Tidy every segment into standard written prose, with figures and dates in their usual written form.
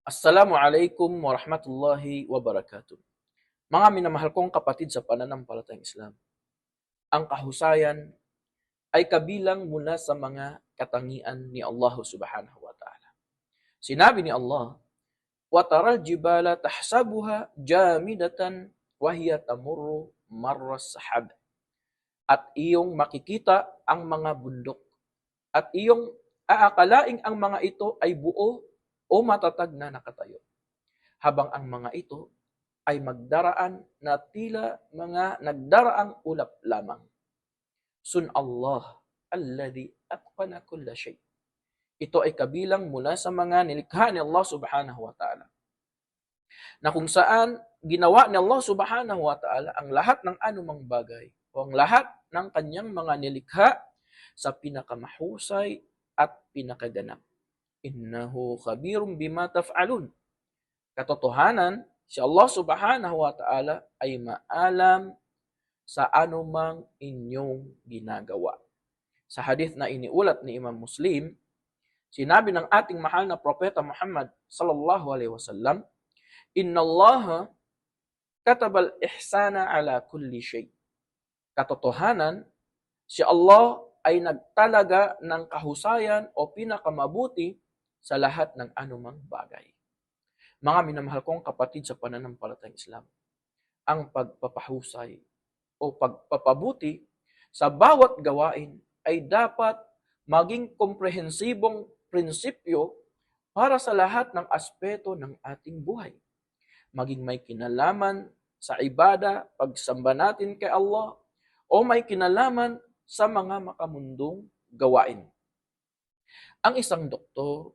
Assalamualaikum warahmatullahi wabarakatuh. Mga minamahal kong kapatid sa pananampalatayang Islam, ang kahusayan ay kabilang muna sa mga katangian ni Allah subhanahu wa ta'ala. Sinabi ni Allah, وَتَرَى الْجِبَالَ تَحْسَبُهَا جَامِدَةً وَهِيَ تَمُرُّ مَرَّ السَّحَابِ. At iyong makikita ang mga bundok at iyong aakalaing ang mga ito ay buo o matatag na nakatayo, habang ang mga ito ay magdaraan na tila mga nagdaraang ulap lamang. Sun Allah alladhi atqana kulla shay. Ito ay kabilang mula sa mga nilikha ni Allah subhanahu wa ta'ala, na kung saan ginawa ni Allah subhanahu wa ta'ala ang lahat ng anumang bagay o ang lahat ng kanyang mga nilikha sa pinakamahusay at pinakaganap. Innahu khabirum bima taf'alun. Katotohanan, si Allah subhanahu wa ta'ala ay maalam sa anumang inyong ginagawa. Sa hadith na iniulat ni Imam Muslim, sinabi ng ating mahal na propeta Muhammad sallallahu alaihi wasallam, Inna Allah katabal ihsana ala kulli shay. Katotohanan, si Allah ay nagtalaga ng kahusayan o pinakamabuti sa lahat ng anumang bagay. Mga minamahal kong kapatid sa pananampalatayang Islam, ang pagpapahusay o pagpapabuti sa bawat gawain ay dapat maging komprehensibong prinsipyo para sa lahat ng aspeto ng ating buhay. Maging may kinalaman sa ibada, pagsamba natin kay Allah, o may kinalaman sa mga makamundong gawain. Ang isang doktor,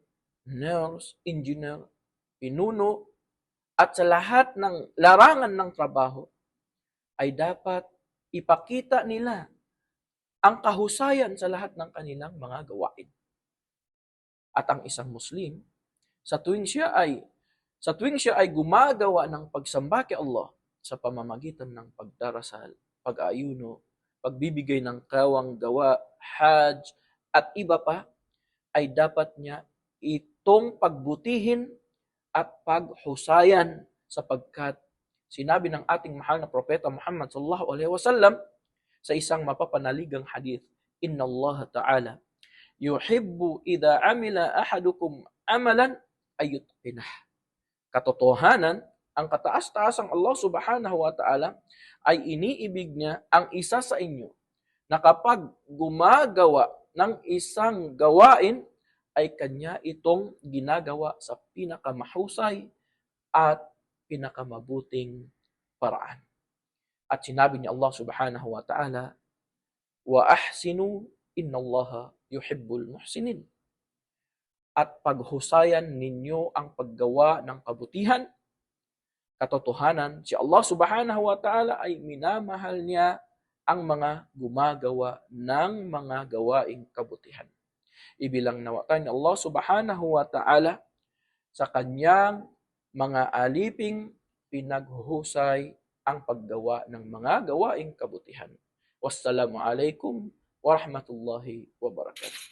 nurse, engineer, pinuno, at sa lahat ng larangan ng trabaho ay dapat ipakita nila ang kahusayan sa lahat ng kanilang mga gawain. At ang isang Muslim, sa tuwing siya ay gumagawa ng pagsamba kay Allah sa pamamagitan ng pagdarasal, pag-aayuno, pagbibigay ng kawang gawa, hajj, at iba pa, ay dapat niya itong pagbutihin at paghusayan, sapagkat sinabi ng ating mahal na propeta Muhammad sallallahu alaihi wasallam sa isang mapapanaligang hadith, Inna Allah Ta'ala yuhibbu idha amila ahadukum amalan ayutqinah. Katotohanan, ang kataas-taasang Allah subhanahu wa ta'ala ay iniibig niya ang isa sa inyo na kapag gumagawa ng isang gawain ay kanya itong ginagawa sa pinakamahusay at pinakamabuting paraan. At sinabi ni Allah subhanahu wa ta'ala, wa ahsinu innallaha yuhibbul muhsinin. At paghusayan ninyo ang paggawa ng kabutihan. Katotohanan, si Allah subhanahu wa ta'ala ay minamahal niya ang mga gumagawa ng mga gawaing kabutihan. Ibilang nawa tayo ni Allah subhanahu wa ta'ala sa kanyang mga aliping pinaghuhusay ang paggawa ng mga gawaing kabutihan. Wassalamu alaikum warahmatullahi wabarakatuh.